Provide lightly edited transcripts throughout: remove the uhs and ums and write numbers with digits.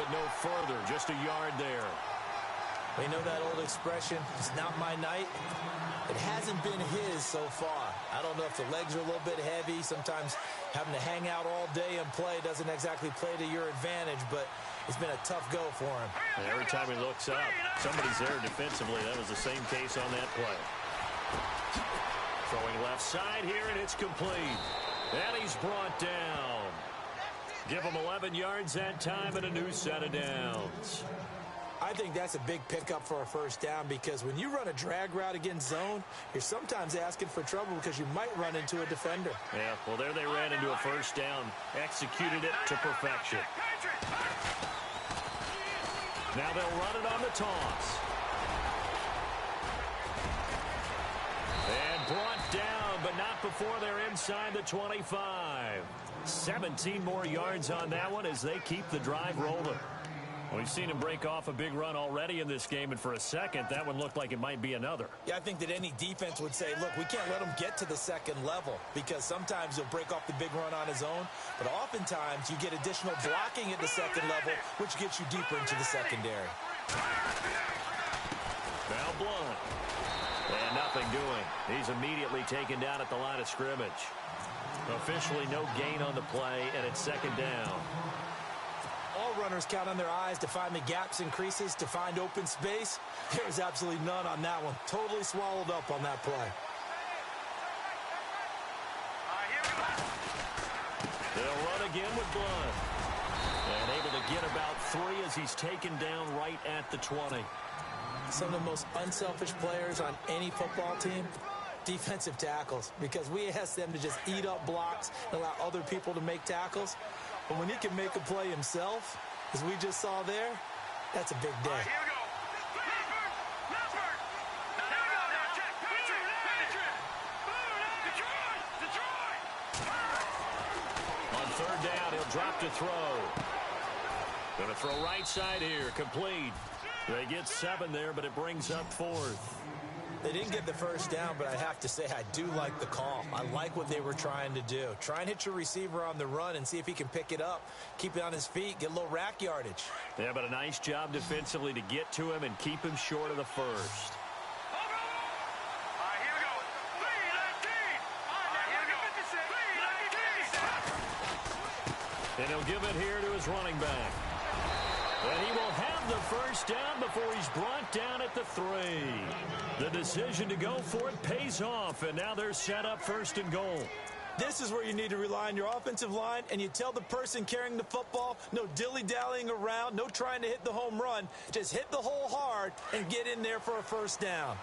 but no further. Just a yard there. We know that old expression, it's not my night. It hasn't been his so far. I don't know if the legs are a little bit heavy. Sometimes having to hang out all day and play doesn't exactly play to your advantage, but it's been a tough go for him. And every time he looks up, somebody's there defensively. That was the same case on that play. Throwing left side here, and it's complete. And he's brought down. Give him 11 yards that time and a new set of downs. I think that's a big pickup for a first down because when you run a drag route against zone, you're sometimes asking for trouble because you might run into a defender. Yeah, well, there they ran into a first down. Executed it to perfection. Now they'll run it on the toss. And brought down, but not before they're inside the 25. 17 more yards on that one as they keep the drive rolling. We've seen him break off a big run already in this game, and for a second, that one looked like it might be another. Yeah, I think that any defense would say, look, we can't let him get to the second level because sometimes he'll break off the big run on his own, but oftentimes you get additional blocking at the second level, which gets you deeper into the secondary. Now Blunt. And nothing doing. He's immediately taken down at the line of scrimmage. Officially no gain on the play, and it's second down. All runners count on their eyes to find the gaps and creases, to find open space. There's absolutely none on that one. Totally swallowed up on that play. They'll run again with Blunt. And able to get about 3 as he's taken down right at the 20. Some of the most unselfish players on any football team, defensive tackles, because we ask them to just eat up blocks and allow other people to make tackles. But when he can make a play himself, as we just saw there, that's a big day. On third down, he'll drop to throw. Going to throw right side here, complete. They get 7 there, but it brings up 4th. They didn't get the first down, but I have to say I do like the call. I like what they were trying to do. Try and hit your receiver on the run and see if he can pick it up, keep it on his feet, get a little rack yardage. Yeah, but a nice job defensively to get to him and keep him short of the first. And he'll give it here to his running back. And he will have the first down before he's brought down at the 3. The decision to go for it pays off, and now they're set up 1st and goal. This is where you need to rely on your offensive line, and you tell the person carrying the football, no dilly-dallying around, no trying to hit the home run. Just hit the hole hard and get in there for a first down.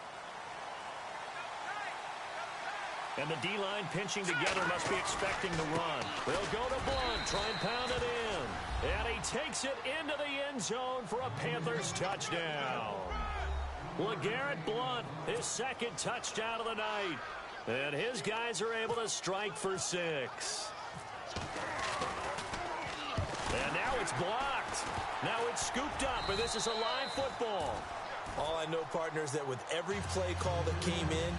And the D-line pinching together must be expecting the run. They'll go to Blunt, try and pound it in. And he takes it into the end zone for a Panthers touchdown. LeGarrette Blunt, his 2nd touchdown of the night. And his guys are able to strike for 6. And now it's blocked. Now it's scooped up, and this is a live football. All I know, partners, that with every play call that came in,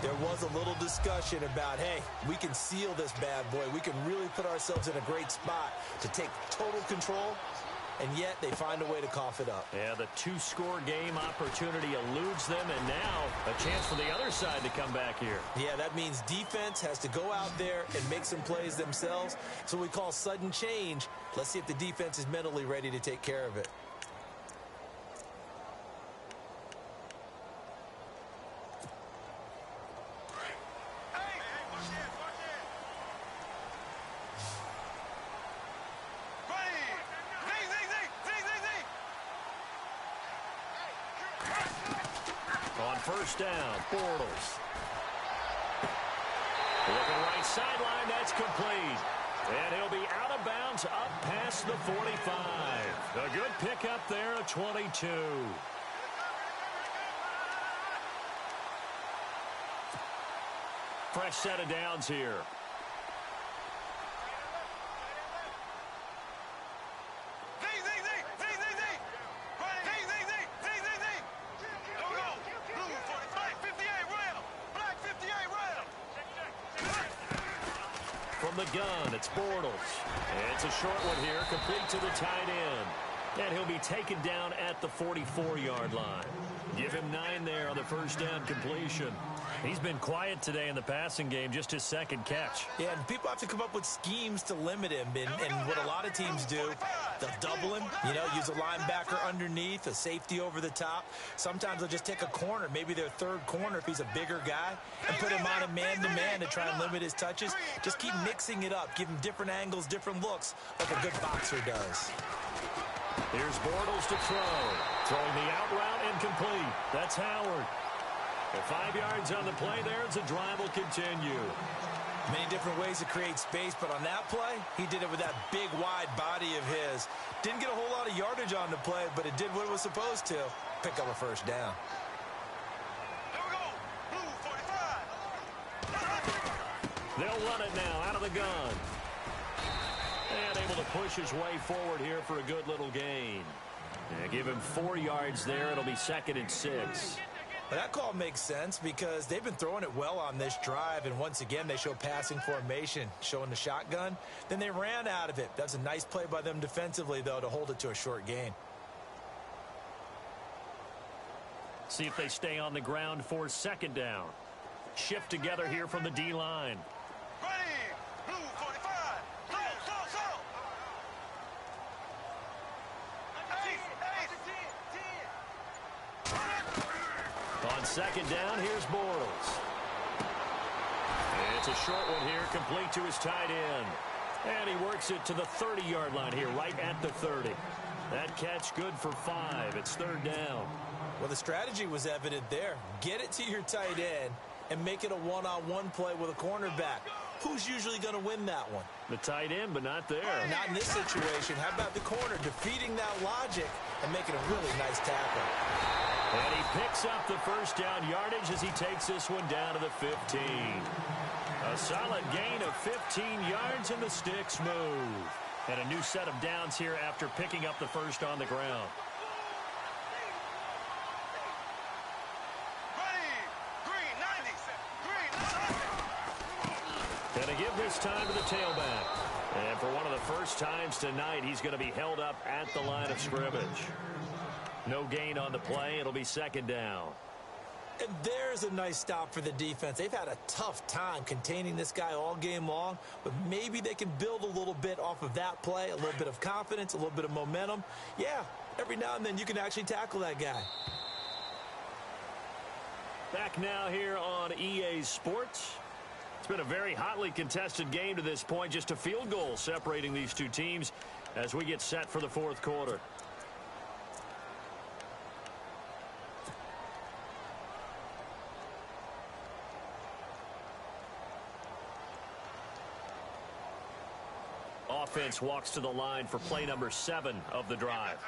there was a little discussion about, hey, we can seal this bad boy. We can really put ourselves in a great spot to take total control, and yet they find a way to cough it up. Yeah, the 2-score game opportunity eludes them, and now a chance for the other side to come back here. Yeah, that means defense has to go out there and make some plays themselves. So we call sudden change. Let's see if the defense is mentally ready to take care of it. First down, Bortles. Looking right sideline, that's complete. And he'll be out of bounds up past the 45. A good pickup there, a 22. Fresh set of downs here. From the gun, it's Bortles. It's a short one here, complete to the tight end. And he'll be taken down at the 44-yard line. Give him 9 there on the first down completion. He's been quiet today in the passing game, just his second catch. Yeah, and people have to come up with schemes to limit him. And what a lot of teams do, they'll double him, use a linebacker underneath, a safety over the top. Sometimes they'll just take a corner, maybe their third corner if he's a bigger guy, and put him on a man-to-man to try and limit his touches. Just keep mixing it up, give him different angles, different looks, like a good boxer does. Here's Bortles to throw. Throwing the out route incomplete. That's Howard. At 5 yards on the play there, the drive will continue. Many different ways to create space, but on that play, he did it with that big, wide body of his. Didn't get a whole lot of yardage on the play, but it did what it was supposed to. Pick up a first down. Here we go. Blue 45. They'll run it now out of the gun. And able to push his way forward here for a good little gain. Yeah, give him 4 yards there. It'll be 2nd and 6. Well, that call makes sense because they've been throwing it well on this drive, and once again they show passing formation, showing the shotgun. Then they ran out of it. That's a nice play by them defensively, though, to hold it to a short gain. See if they stay on the ground for 2nd down. Shift together here from the D-line. Ready. Blue 45. So. On 2nd down, here's Bortles. It's a short one here, complete to his tight end. And he works it to the 30-yard line here, right at the 30. That catch good for 5. It's 3rd down. Well, the strategy was evident there. Get it to your tight end and make it a one-on-one play with a cornerback. Who's usually going to win that one? The tight end, but not there. Not in this situation. How about the corner defeating that logic and making a really nice tackle? And he picks up the first down yardage as he takes this one down to the 15. A solid gain of 15 yards, and the sticks move. And a new set of downs here after picking up the first on the ground. And to give this time to the tailback. And for one of the first times tonight, he's going to be held up at the line of scrimmage. No gain on the play. It'll be 2nd down. And there's a nice stop for the defense. They've had a tough time containing this guy all game long, but maybe they can build a little bit off of that play, a little bit of confidence, a little bit of momentum. Yeah, every now and then you can actually tackle that guy. Back now here on EA Sports. It's been a very hotly contested game to this point. Just a field goal separating these two teams as we get set for the 4th quarter. Offense walks to the line for play number 7 of the drive.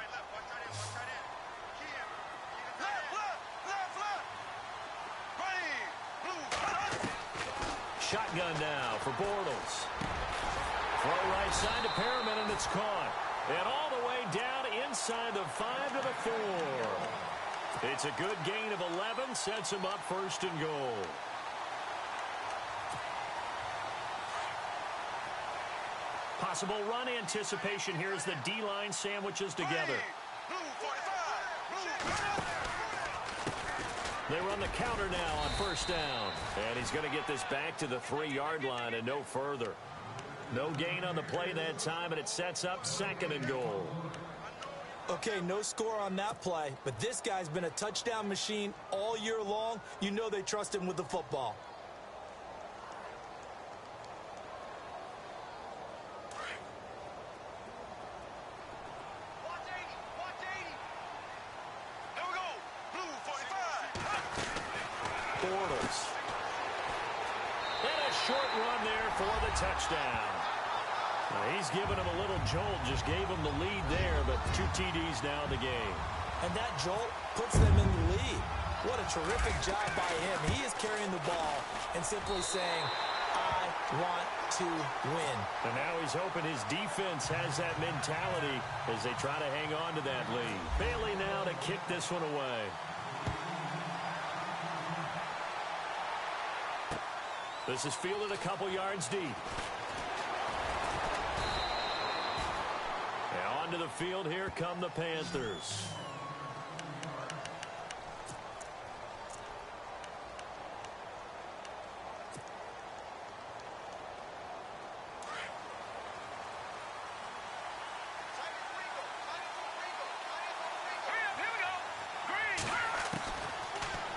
Shotgun now for Bortles. Throw right side to Perriman, and it's caught. And all the way down inside the 5 to the 4. It's a good gain of 11, sets him up 1st and goal. Possible run anticipation here as the D-line sandwiches together. They run the counter now on 1st down. And he's going to get this back to the 3-yard line and no further. No gain on the play that time, and it sets up 2nd and goal. Okay, no score on that play, but this guy's been a touchdown machine all year long. You know they trust him with the football. Bortles. And a short run there for the touchdown. He's given him a little jolt, just gave him the lead there, but 2 TDs now in the game. And that jolt puts them in the lead. What a terrific job by him. He is carrying the ball and simply saying, I want to win. And now he's hoping his defense has that mentality as they try to hang on to that lead. Bailey now to kick this one away. This is fielded a couple yards deep. Now Onto the field here come the Panthers.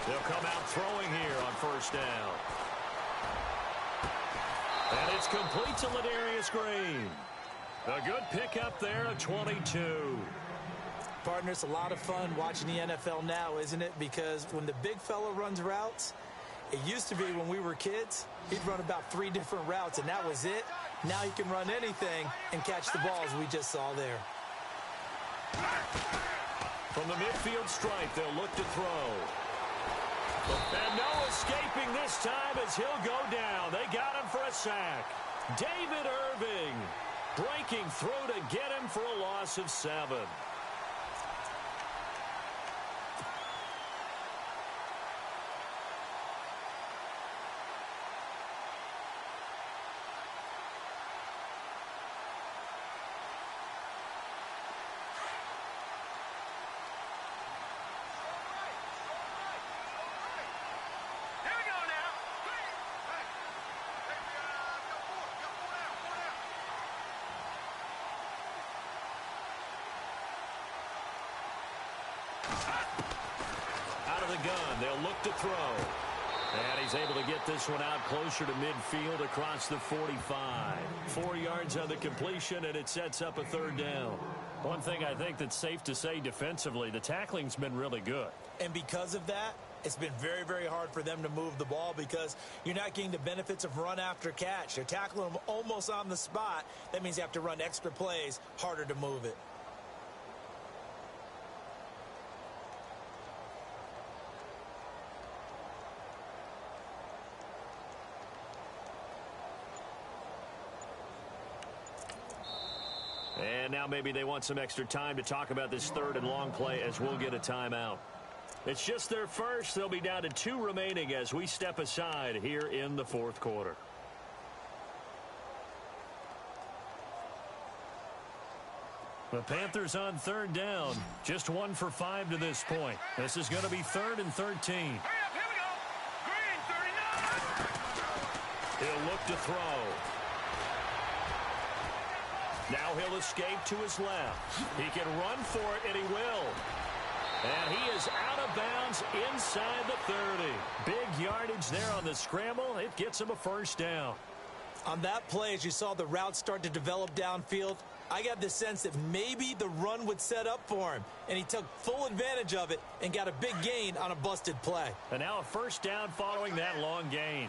They'll come out throwing here on first down. And it's complete to Ladarius Green. A good pickup there of 22. Partner, it's a lot of fun watching the NFL now, isn't it? Because when the big fella runs routes, it used to be when we were kids, he'd run about 3 different routes, and that was it. Now he can run anything and catch the balls we just saw there. From the midfield stripe, they'll look to throw. And no escaping this time as he'll go down. They got him for a sack. David Irving breaking through to get him for a loss of 7. Out of the gun, they'll look to throw. And he's able to get this one out closer to midfield across the 45. 4 yards on the completion, and it sets up a 3rd down. One thing I think that's safe to say defensively, the tackling's been really good. And because of that, it's been very, very hard for them to move the ball because you're not getting the benefits of run after catch. They're tackling them almost on the spot. That means you have to run extra plays, harder to move it. And now maybe they want some extra time to talk about this 3rd and long play as we'll get a timeout. It's just their first. They'll be down to 2 remaining as we step aside here in the 4th quarter. The Panthers on 3rd down. Just 1 for 5 to this point. This is going to be 3rd and 13. Here we go. Green, 39. He'll look to throw. Now he'll escape to his left. He can run for it, and he will. And he is out of bounds inside the 30. Big yardage there on the scramble. It gets him a 1st down. On that play, as you saw the route start to develop downfield, I got the sense that maybe the run would set up for him, and he took full advantage of it and got a big gain on a busted play. And now a 1st down following that long gain.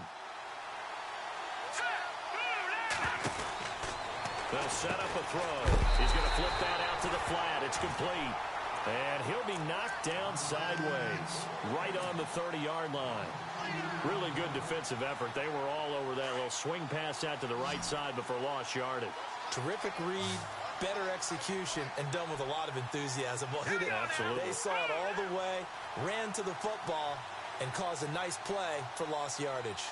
They'll set up a throw. He's going to flip that out to the flat. It's complete. And he'll be knocked down sideways, right on the 30-yard line. Really good defensive effort. They were all over that little swing pass out to the right side before lost yardage. Terrific read, better execution, and done with a lot of enthusiasm, wasn't it? Absolutely. They saw it all the way, ran to the football, and caused a nice play for lost yardage.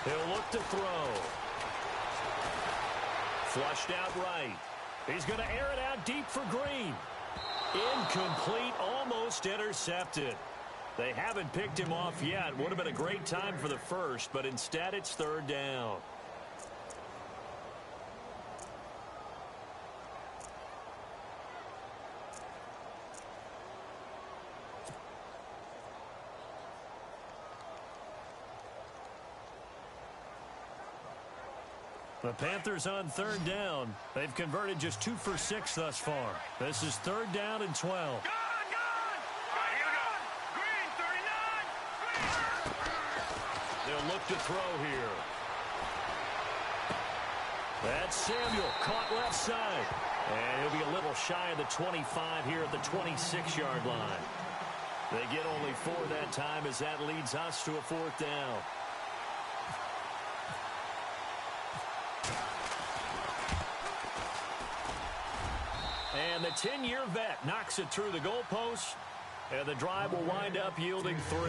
He'll look to throw. Flushed out right. He's going to air it out deep for Green. Incomplete, almost intercepted. They haven't picked him off yet. Would have been a great time for the first, but instead it's 3rd down. The Panthers on 3rd down. They've converted just 2 for 6 thus far. This is 3rd down and 12. Gone! All right, here we go. Green, 39. Green. They'll look to throw here. That's Samuel, caught left side. And he'll be a little shy of the 25 here at the 26-yard line. They get only 4 that time as that leads us to a 4th down. And the 10-year vet knocks it through the goalpost, and the drive will wind up yielding 3.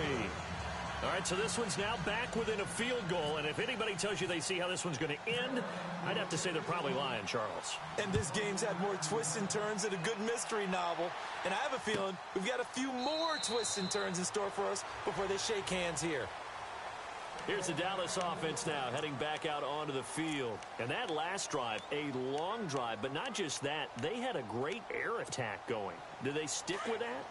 All right, so this one's now back within a field goal, and if anybody tells you they see how this one's going to end, I'd have to say they're probably lying, Charles. And this game's had more twists and turns than a good mystery novel, and I have a feeling we've got a few more twists and turns in store for us before they shake hands here. Here's the Dallas offense now heading back out onto the field. And that last drive, a long drive, but not just that, they had a great air attack going. Do they stick with that?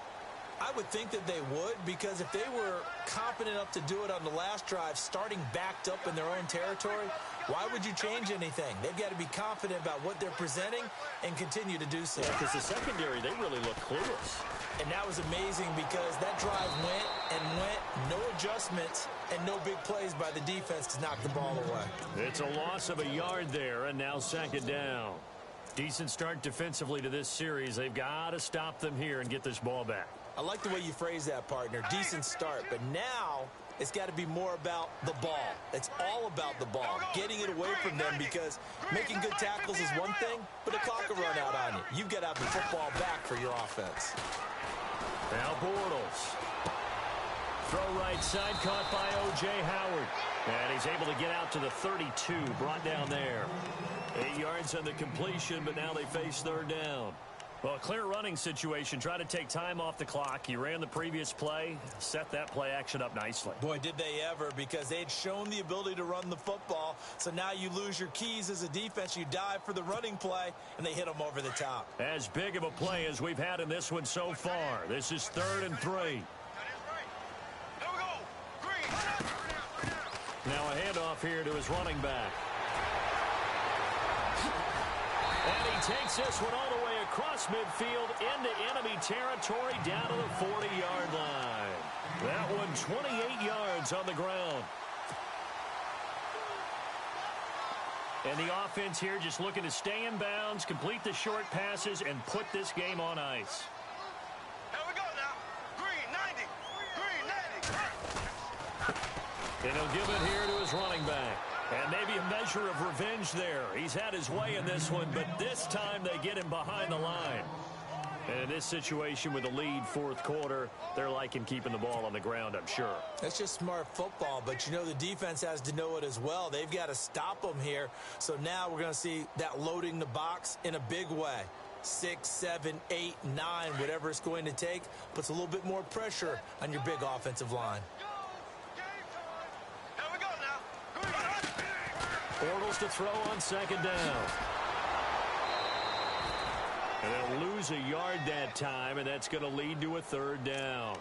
I would think that they would, because if they were confident enough to do it on the last drive, starting backed up in their own territory, why would you change anything? They've got to be confident about what they're presenting and continue to do so. Yeah, because the secondary, they really look clueless. And that was amazing because that drive went and went, no adjustments, and no big plays by the defense to knock the ball away. It's a loss of a yard there, and now second down. Decent start defensively to this series. They've got to stop them here and get this ball back. I like the way you phrase that, partner. Decent start. But now it's got to be more about the ball. It's all about the ball, getting it away from them, because making good tackles is one thing, but the clock will run out on you. You've got to have the football back for your offense. Now Bortles. Throw right side, caught by O.J. Howard. And he's able to get out to the 32, brought down there. 8 yards on the completion, but now they face third down. Well, a clear running situation. Try to take time off the clock. You ran the previous play, set that play action up nicely. Boy, did they ever, because they'd shown the ability to run the football. So now you lose your keys as a defense. You dive for the running play, and they hit them over the top. As big of a play as we've had in this one so far. This is 3rd and 3. Now a handoff here to his running back. And he takes this one all the way across midfield into enemy territory down to the 40-yard line. That one 28 yards on the ground. And the offense here just looking to stay in bounds, complete the short passes, and put this game on ice. Here we go now. Green 90. Green 90. And he'll give it here to his running back. And maybe a measure of revenge there. He's had his way in this one, but this time they get him behind the line. And in this situation with the lead 4th quarter, they're liking keeping the ball on the ground, I'm sure. That's just smart football, but you know the defense has to know it as well. They've got to stop them here. So now we're going to see that loading the box in a big way. 6, 7, 8, 9, whatever it's going to take, puts a little bit more pressure on your big offensive line. Bortles to throw on second down. And they'll lose a yard that time, and that's going to lead to a 3rd down.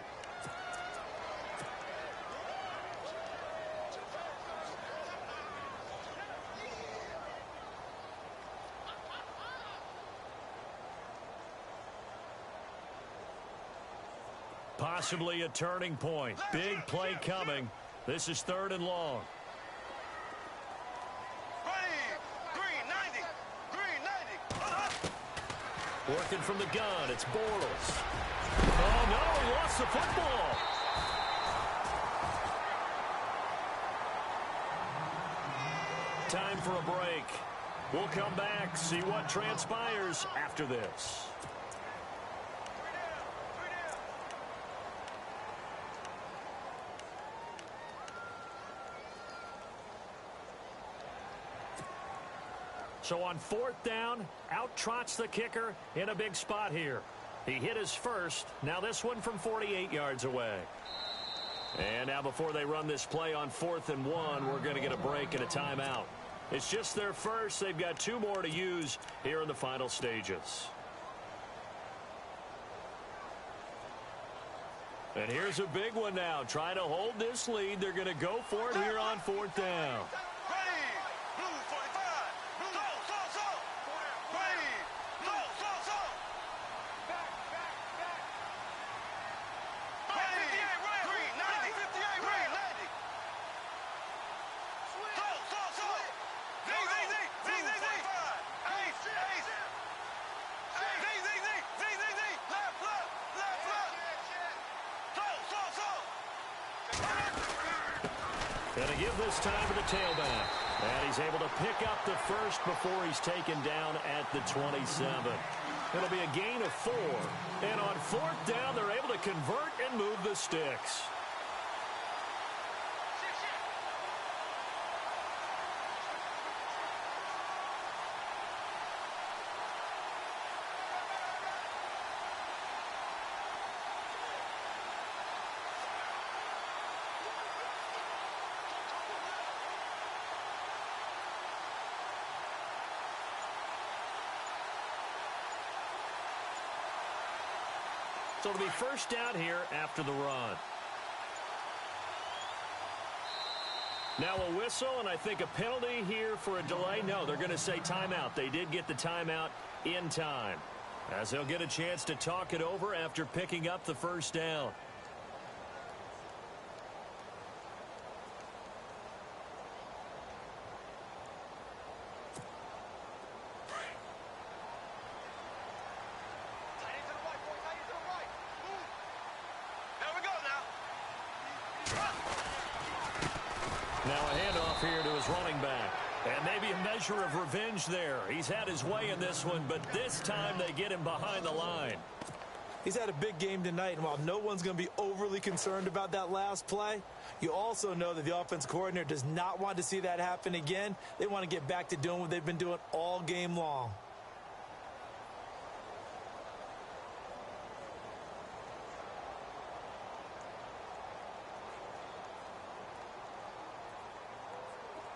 Possibly a turning point. Big play coming. This is 3rd and long. Working from the gun, it's Bortles. Oh, no, he lost the football. Time for a break. We'll come back, see what transpires after this. So on 4th down, out trots the kicker in a big spot here. He hit his first. Now this one from 48 yards away. And now before they run this play on 4th and 1, we're going to get a break and a timeout. It's just their first. They've got 2 more to use here in the final stages. And here's a big one now. Trying to hold this lead. They're going to go for it here on 4th down. And to give this time to the tailback. And he's able to pick up the first before he's taken down at the 27. It'll be a gain of 4. And on 4th down, they're able to convert and move the sticks. So it'll be first down here after the run. Now a whistle, and I think a penalty here for a delay. No, they're going to say timeout. They did get the timeout in time, as they'll get a chance to talk it over after picking up the first down. Now a handoff here to his running back. And maybe a measure of revenge there. He's had his way in this one, but this time they get him behind the line. He's had a big game tonight, and while no one's going to be overly concerned about that last play, you also know that the offense coordinator does not want to see that happen again. They want to get back to doing what they've been doing all game long.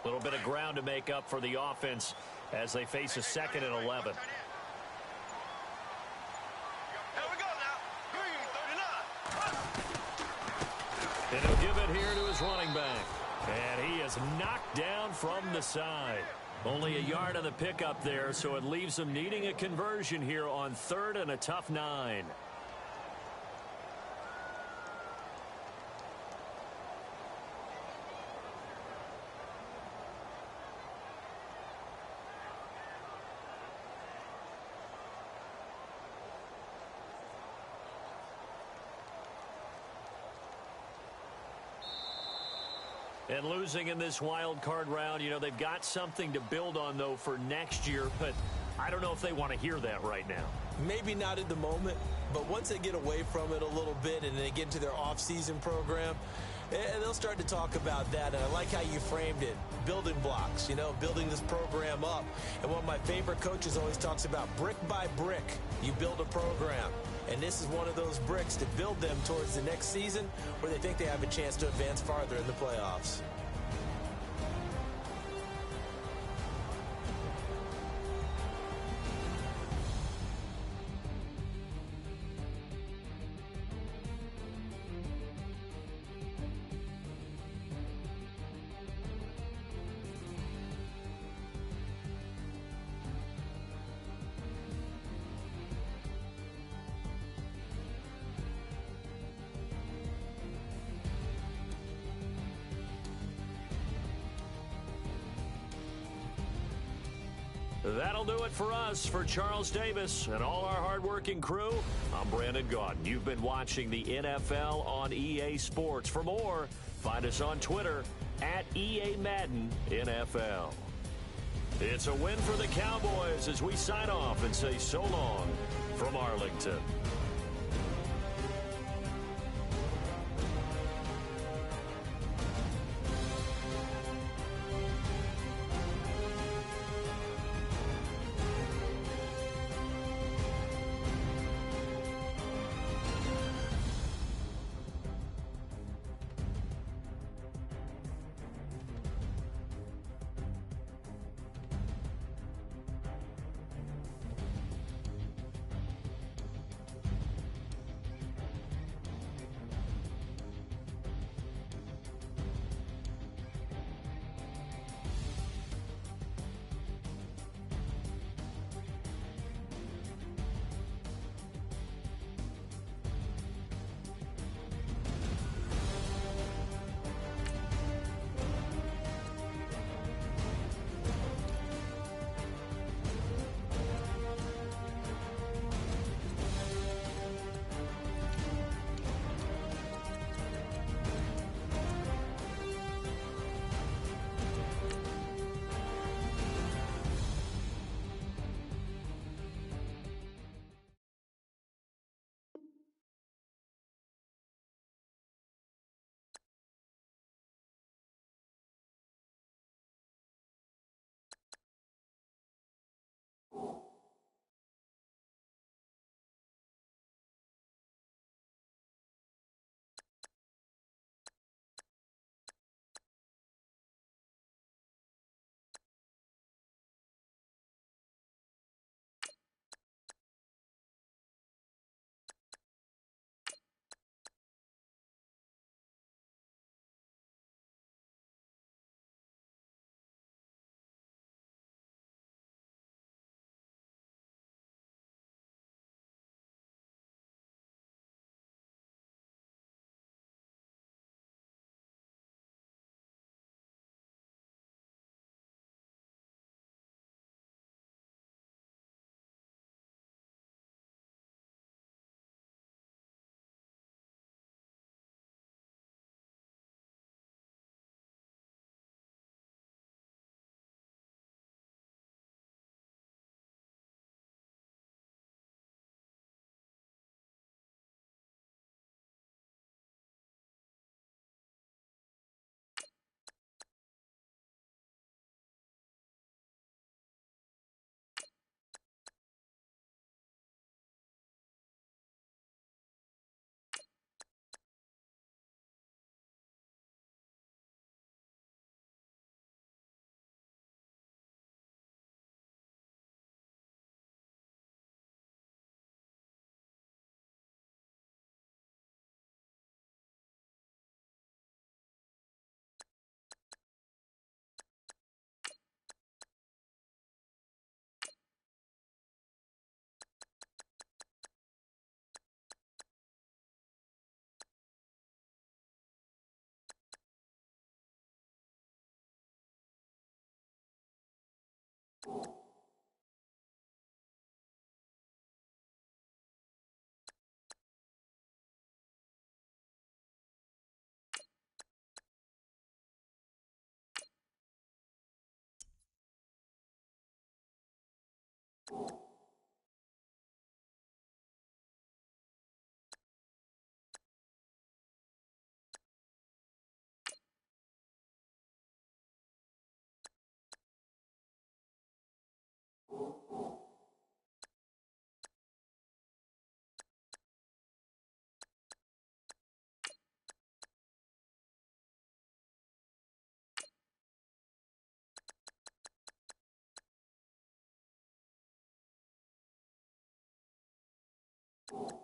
A little bit of ground to make up for the offense as they face a 2nd and 11. And he'll give it here to his running back. And he is knocked down from the side. Only a yard on the pickup there, so it leaves him needing a conversion here on 3rd and a tough 9. And losing in this wild card round, you know, they've got something to build on, though, for next year. But I don't know if they want to hear that right now. Maybe not at the moment, but once they get away from it a little bit and they get into their off-season program, they'll start to talk about that. And I like how you framed it, building blocks, you know, building this program up. And one of my favorite coaches always talks about brick by brick, you build a program. And this is one of those bricks to build them towards the next season where they think they have a chance to advance farther in the playoffs. That'll do it for us. For Charles Davis and all our hardworking crew, I'm Brandon Gaudin. You've been watching the NFL on EA Sports. For more, find us on Twitter at EA Madden NFL. It's a win for the Cowboys as we sign off and say so long from Arlington. You